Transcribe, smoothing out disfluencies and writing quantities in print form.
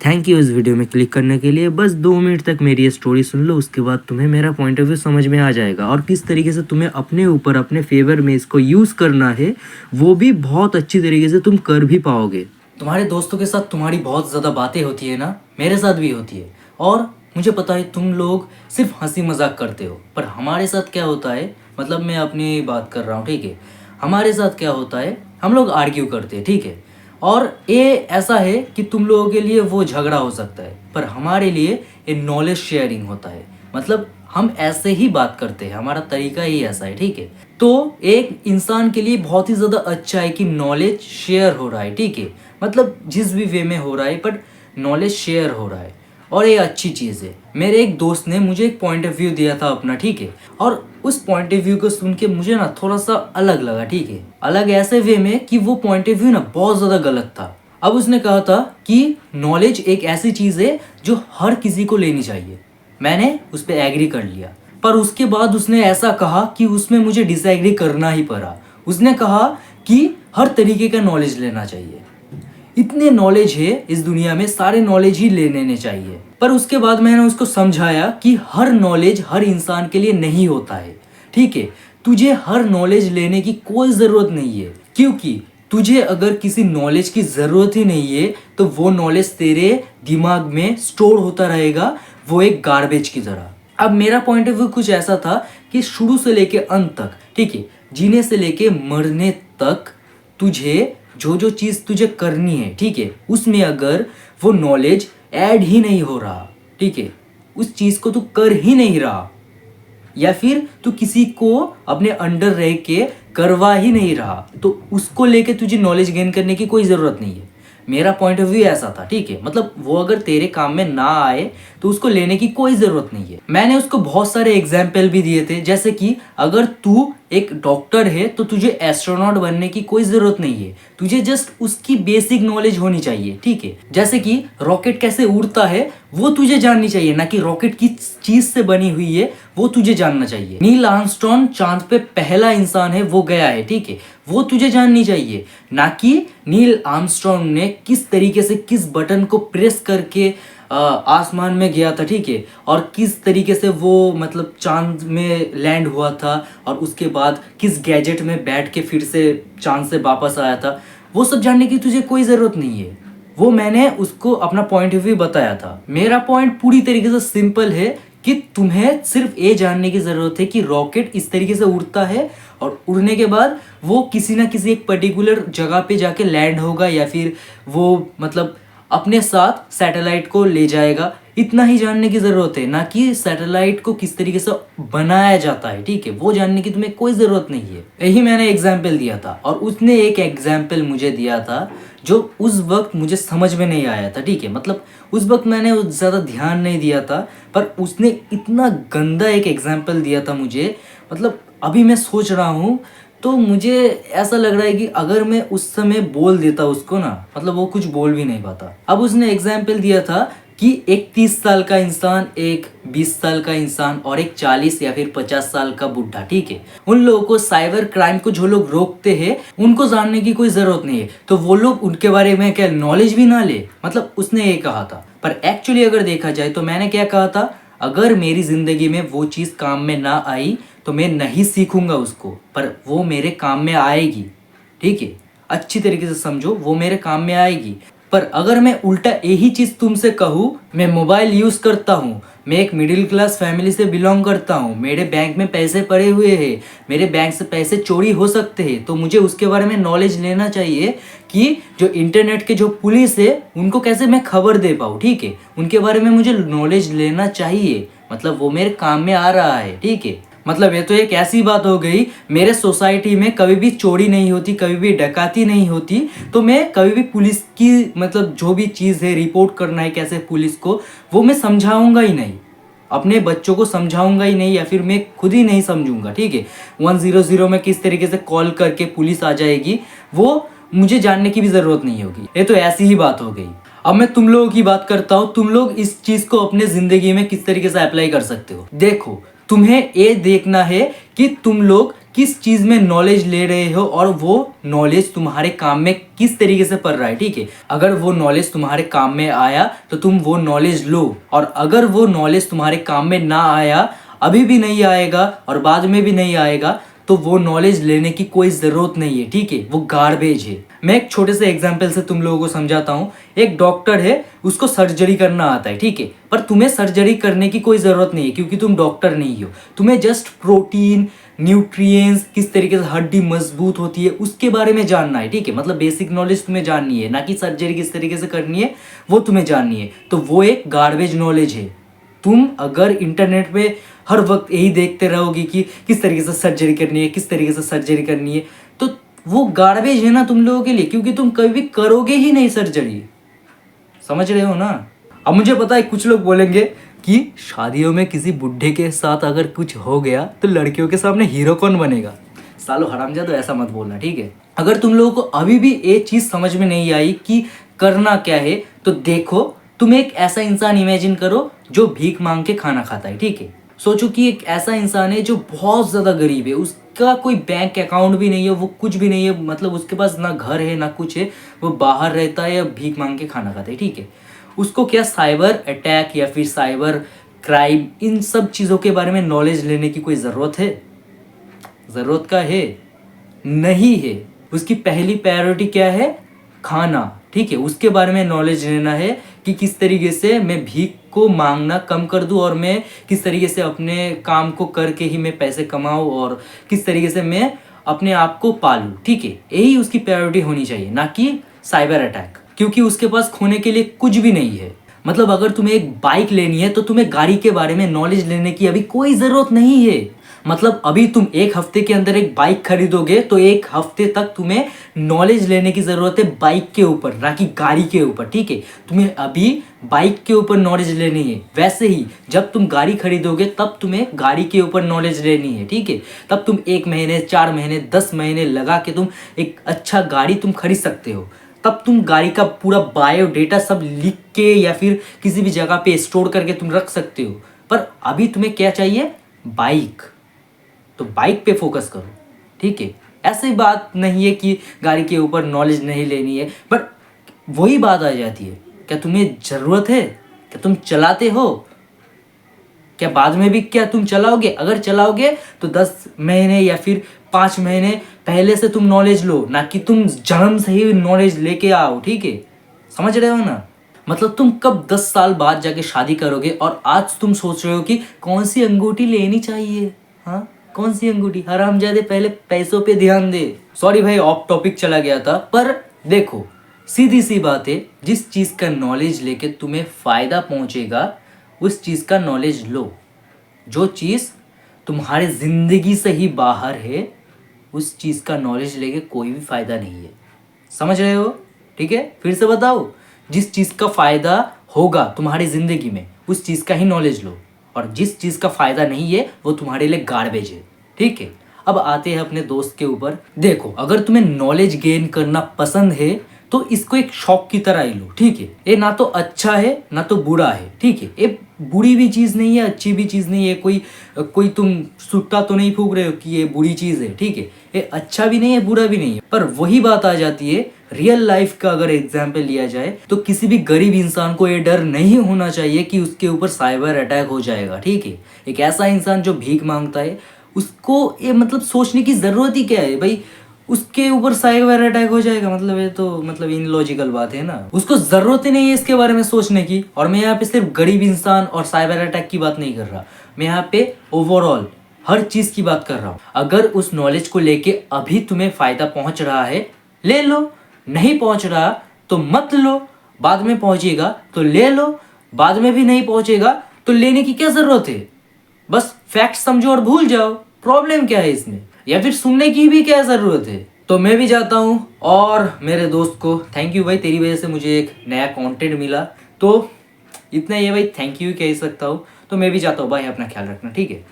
Thank you इस video में click करने के लिए। बस 2 मिनट तक मेरी ये स्टोरी सुन लो, उसके बाद तुम्हें मेरा पॉइंट ऑफ व्यू समझ में आ जाएगा और किस तरीके से तुम्हें अपने ऊपर अपने फेवर में इसको यूज़ करना है, वो भी बहुत अच्छी तरीके से तुम कर भी पाओगे। तुम्हारे दोस्तों के साथ तुम्हारी बहुत ज़्यादा बातें होती है ना, मेरे साथ भी होती है, और मुझे पता है तुम लोग सिर्फ हंसी मजाक करते हो, पर हमारे साथ क्या होता है, मतलब मैं अपनी बात कर रहा हूँ, ठीक है। हमारे साथ क्या होता है, हम लोग आर्ग्यू करते हैं, ठीक है। और ये ऐसा है कि तुम लोगों के लिए वो झगड़ा हो सकता है, पर हमारे लिए ये नॉलेज शेयरिंग होता है। मतलब हम ऐसे ही बात करते हैं, हमारा तरीका ही ऐसा है, ठीक है। तो एक इंसान के लिए बहुत ही ज़्यादा अच्छा है कि नॉलेज शेयर हो रहा है, ठीक है। मतलब जिस भी वे में हो रहा है, बट नॉलेज शेयर हो रहा है, और ये अच्छी चीज़ है। मेरे एक दोस्त ने मुझे एक पॉइंट ऑफ व्यू दिया था अपना, ठीक है। और उस पॉइंट ऑफ व्यू को सुन के मुझे ना थोड़ा सा अलग लगा, ठीक है। अलग ऐसे वे में कि वो पॉइंट ऑफ व्यू ना बहुत ज़्यादा गलत था। अब उसने कहा था कि नॉलेज एक ऐसी चीज़ है जो हर किसी को लेनी चाहिए। मैंने उस पर एग्री कर लिया, पर उसके बाद उसने ऐसा कहा कि उसमें मुझे डिसएग्री करना ही पड़ा। उसने कहा कि हर तरीके का नॉलेज लेना चाहिए, इतने नॉलेज है इस दुनिया में, सारे नॉलेज ही ले लेने चाहिए। पर उसके बाद मैंने उसको समझाया कि हर नॉलेज हर इंसान के लिए नहीं होता है, ठीक है। तुझे हर नॉलेज लेने की कोई ज़रूरत नहीं है, क्योंकि तुझे अगर किसी नॉलेज की ज़रूरत ही नहीं है तो वो नॉलेज तेरे दिमाग में स्टोर होता रहेगा, वो एक गार्बेज की तरह। अब मेरा पॉइंट ऑफ व्यू कुछ ऐसा था कि शुरू से लेके अंत तक, ठीक है, जीने से लेके मरने तक तुझे जो जो चीज़ तुझे करनी है, ठीक है, उसमें अगर वो नॉलेज ऐड ही नहीं हो रहा, ठीक है, उस चीज़ को तू कर ही नहीं रहा, या फिर तू किसी को अपने अंडर रह के करवा ही नहीं रहा, तो उसको लेके तुझे नॉलेज गेन करने की कोई ज़रूरत नहीं है। मेरा पॉइंट ऑफ व्यू ऐसा था, ठीक है। मतलब वो अगर तेरे काम में ना आए तो उसको लेने की कोई ज़रूरत नहीं है। मैंने उसको बहुत सारे एग्जाम्पल भी दिए थे, जैसे कि अगर तू एक डॉक्टर है तो तुझे एस्ट्रोनॉट बनने की कोई ज़रूरत नहीं है, तुझे जस्ट उसकी बेसिक नॉलेज होनी चाहिए, ठीक है। जैसे कि रॉकेट कैसे उड़ता है वो तुझे जाननी चाहिए, ना कि रॉकेट किस चीज़ से बनी हुई है वो तुझे जानना चाहिए। नील आर्मस्ट्रॉन्ग चांद पे पहला इंसान है, वो गया है, ठीक है, वो तुझे जाननी चाहिए, ना कि नील आर्मस्ट्रॉन्ग ने किस तरीके से किस बटन को प्रेस करके आसमान में गया था, ठीक है, और किस तरीके से वो मतलब चांद में लैंड हुआ था, और उसके बाद किस गैजेट में बैठ के फिर से चांद से वापस आया था। वो सब जानने की तुझे कोई ज़रूरत नहीं है, वो मैंने उसको अपना पॉइंट ऑफ व्यू बताया था। मेरा पॉइंट पूरी तरीके से सिंपल है कि तुम्हें सिर्फ ये जानने की ज़रूरत है कि रॉकेट इस तरीके से उड़ता है, और उड़ने के बाद वो किसी ना किसी एक पर्टिकुलर जगह पे जाके लैंड होगा, या फिर वो मतलब अपने साथ सैटेलाइट को ले जाएगा। इतना ही जानने की ज़रूरत है, ना कि सैटेलाइट को किस तरीके से बनाया जाता है, ठीक है, वो जानने की तुम्हें कोई ज़रूरत नहीं है। यही मैंने एग्जाम्पल दिया था, और उसने एक एग्जाम्पल मुझे दिया था जो उस वक्त मुझे समझ में नहीं आया था, ठीक है। मतलब उस वक्त मैंने ज़्यादा ध्यान नहीं दिया था, पर उसने इतना गंदा एक एग्जाम्पल दिया था मुझे। मतलब अभी मैं सोच रहा हूँ तो मुझे ऐसा लग रहा है कि अगर मैं उस समय बोल देता उसको ना, मतलब वो कुछ बोल भी नहीं पाता। अब उसने एग्जाम्पल दिया था कि एक 30 साल का इंसान, एक 20 साल का इंसान, और एक 40 या फिर 50 साल का बुढ़ा, ठीक है। उन लोगों को साइबर क्राइम को जो लोग रोकते हैं उनको जानने की कोई ज़रूरत नहीं है, तो वो लोग उनके बारे में क्या नॉलेज भी ना ले, मतलब उसने ये कहा था। पर एक्चुअली अगर देखा जाए तो मैंने क्या कहा था, अगर मेरी ज़िंदगी में वो चीज़ काम में ना आई तो मैं नहीं सीखूंगा उसको, पर वो मेरे काम में आएगी, ठीक है। अच्छी तरीके से समझो, वो मेरे काम में आएगी। पर अगर मैं उल्टा यही चीज़ तुमसे कहूँ, मैं मोबाइल यूज़ करता हूँ, मैं एक मिडिल क्लास फैमिली से बिलोंग करता हूँ, मेरे बैंक में पैसे पड़े हुए हैं, मेरे बैंक से पैसे चोरी हो सकते हैं, तो मुझे उसके बारे में नॉलेज लेना चाहिए कि जो इंटरनेट के जो पुलिस है उनको कैसे मैं खबर दे पाऊँ, ठीक है, उनके बारे में मुझे नॉलेज लेना चाहिए। मतलब वो मेरे काम में आ रहा है, ठीक है। मतलब ये तो एक ऐसी बात हो गई, मेरे सोसाइटी में कभी भी चोरी नहीं होती, कभी भी डकैती नहीं होती, तो मैं कभी भी पुलिस की मतलब जो भी चीज़ है रिपोर्ट करना है कैसे पुलिस को, वो मैं समझाऊंगा ही नहीं, अपने बच्चों को समझाऊंगा ही नहीं, या फिर मैं खुद ही नहीं समझूंगा, ठीक है। 100 में किस तरीके से कॉल करके पुलिस आ जाएगी वो मुझे जानने की भी ज़रूरत नहीं होगी। ये तो ऐसी ही बात हो गई। अब मैं तुम लोगों की बात करता हूँ, तुम लोग इस चीज़ को अपने ज़िंदगी में किस तरीके से अप्लाई कर सकते हो। देखो, तुम्हें ये देखना है कि तुम लोग किस चीज़ में नॉलेज ले रहे हो और वो नॉलेज तुम्हारे काम में किस तरीके से पड़ रहा है, ठीक है। अगर वो नॉलेज तुम्हारे काम में आया तो तुम वो नॉलेज लो, और अगर वो नॉलेज तुम्हारे काम में ना आया, अभी भी नहीं आएगा और बाद में भी नहीं आएगा, तो वो नॉलेज लेने की कोई ज़रूरत नहीं है, ठीक है, वो गार्बेज है। मैं एक छोटे से एग्जाम्पल से तुम लोगों को समझाता हूँ। एक डॉक्टर है, उसको सर्जरी करना आता है, ठीक है, पर तुम्हें सर्जरी करने की कोई ज़रूरत नहीं है क्योंकि तुम डॉक्टर नहीं हो। तुम्हें जस्ट प्रोटीन, न्यूट्रिएंट्स, किस तरीके से हड्डी मजबूत होती है उसके बारे में जानना है, ठीक है। मतलब बेसिक नॉलेज तुम्हें जाननी है, ना कि सर्जरी किस तरीके से करनी है वो तुम्हें जाननी है। तो वो एक गार्बेज नॉलेज है। तुम अगर इंटरनेट पे हर वक्त यही देखते रहोगे कि किस तरीके से सर्जरी करनी है, किस तरीके से सर्जरी करनी है, तो वो गार्बेज है ना तुम लोगों के लिए, क्योंकि तुम कभी करोगे ही नहीं सर्जरी। समझ रहे हो ना। अब मुझे पता है कुछ लोग बोलेंगे कि शादियों में किसी बुढ़े के साथ अगर कुछ हो गया तो लड़कियों के सामने हीरो कौन बनेगा। सालो हरामजादो, ऐसा मत बोलना, ठीक है। अगर तुम लोगों को अभी भी ये चीज़ समझ में नहीं आई कि करना क्या है, तो देखो, तुम एक ऐसा इंसान इमेजिन करो जो भीख मांग के खाना खाता है, ठीक है। सोचो कि एक ऐसा इंसान है जो बहुत ज़्यादा गरीब है, उसका कोई बैंक अकाउंट भी नहीं है, वो कुछ भी नहीं है, मतलब उसके पास ना घर है ना कुछ है, वो बाहर रहता है या भीख मांग के खाना खाता है, ठीक है। उसको क्या साइबर अटैक या फिर साइबर क्राइम, इन सब चीज़ों के बारे में नॉलेज लेने की कोई ज़रूरत है? ज़रूरत का है? नहीं है। उसकी पहली प्रायोरिटी क्या है? खाना, ठीक है। उसके बारे में नॉलेज लेना है कि किस तरीके से मैं भीख को मांगना कम कर दूं और मैं किस तरीके से अपने काम को करके ही मैं पैसे कमाऊं और किस तरीके से मैं अपने आप को पालूं, ठीक है। यही उसकी प्रायोरिटी होनी चाहिए, ना कि साइबर अटैक, क्योंकि उसके पास खोने के लिए कुछ भी नहीं है। मतलब अगर तुम्हें एक बाइक लेनी है तो तुम्हें गाड़ी के बारे में नॉलेज लेने की अभी कोई ज़रूरत नहीं है। मतलब अभी तुम एक हफ्ते के अंदर एक बाइक खरीदोगे तो एक हफ्ते तक तुम्हें नॉलेज लेने की ज़रूरत है बाइक के ऊपर, ना कि गाड़ी के ऊपर, ठीक है। तुम्हें अभी बाइक के ऊपर नॉलेज लेनी है। वैसे ही जब तुम गाड़ी खरीदोगे तब तुम्हें गाड़ी के ऊपर नॉलेज लेनी है, ठीक है। तब तुम 1 महीने, 4 महीने, 10 महीने लगा के तुम एक अच्छा गाड़ी तुम खरीद सकते हो। तब तुम गाड़ी का पूरा बायोडेटा सब लिख के या फिर किसी भी जगह पे स्टोर करके तुम रख सकते हो। पर अभी तुम्हें क्या चाहिए? बाइक। तो बाइक पे फोकस करो, ठीक है। ऐसी बात नहीं है कि गाड़ी के ऊपर नॉलेज नहीं लेनी है, पर वही बात आ जाती है, क्या तुम्हें ज़रूरत है? क्या तुम चलाते हो? क्या बाद में भी क्या तुम चलाओगे? अगर चलाओगे तो 10 महीने या फिर 5 महीने पहले से तुम नॉलेज लो, ना कि तुम जन्म से ही नॉलेज लेके आओ, ठीक है। समझ रहे हो ना। मतलब तुम कब 10 साल बाद जाके शादी करोगे और आज तुम सोच रहे हो कि कौन सी अंगूठी लेनी चाहिए। हाँ, कौन सी अंगूठी? हरामजादे, पहले पैसों पे ध्यान दे। सॉरी भाई, ऑफ टॉपिक चला गया था। पर देखो, सीधी सी बात है, जिस चीज़ का नॉलेज लेके तुम्हें फ़ायदा पहुंचेगा उस चीज़ का नॉलेज लो। जो चीज़ तुम्हारे ज़िंदगी से ही बाहर है उस चीज़ का नॉलेज लेके कोई भी फ़ायदा नहीं है। समझ रहे हो? ठीक है, फिर से बताओ, जिस चीज़ का फ़ायदा होगा तुम्हारी ज़िंदगी में उस चीज़ का ही नॉलेज लो, और जिस चीज़ का फ़ायदा नहीं है वो तुम्हारे लिए गार्बेज है, ठीक है। अब आते हैं अपने दोस्त के ऊपर। देखो, अगर तुम्हें नॉलेज गेन करना पसंद है तो इसको एक शौक की तरह ही लो, ठीक है। ये ना तो अच्छा है ना तो बुरा है, ठीक है। ये बुरी भी चीज़ नहीं है, अच्छी भी चीज़ नहीं है। कोई तुम सुट्टा तो नहीं फूक रहे हो कि ये बुरी चीज़ है, ठीक है। ये अच्छा भी नहीं है, बुरा भी नहीं है। पर वही बात आ जाती है, रियल लाइफ का अगर एग्जाम्पल लिया जाए तो किसी भी गरीब इंसान को ये डर नहीं होना चाहिए कि उसके ऊपर साइबर अटैक हो जाएगा, ठीक है। एक ऐसा इंसान जो भीख मांगता है उसको ये मतलब सोचने की ज़रूरत ही क्या है भाई, उसके ऊपर साइबर अटैक हो जाएगा, मतलब ये तो मतलब इनलॉजिकल बात है ना। उसको ज़रूरत ही नहीं है इसके बारे में सोचने की। और मैं यहाँ पे सिर्फ गरीब इंसान और साइबर अटैक की बात नहीं कर रहा, मैं यहाँ पे ओवरऑल हर चीज़ की बात कर रहा हूँ। अगर उस नॉलेज को लेके अभी तुम्हें फ़ायदा पहुँच रहा है ले लो, नहीं पहुँच रहा तो मत लो। बाद में पहुँचेगा तो ले लो, बाद में भी नहीं पहुँचेगा तो लेने की क्या ज़रूरत है। बस फैक्ट समझो और भूल जाओ। प्रॉब्लम क्या है इसमें, या फिर सुनने की भी क्या ज़रूरत है। तो मैं भी जाता हूँ, और मेरे दोस्त को थैंक यू भाई, तेरी वजह से मुझे एक नया कंटेंट मिला। तो इतना ही है भाई, थैंक यू कह सकता हूँ। तो मैं भी जाता हूँ भाई, अपना ख्याल रखना, ठीक है।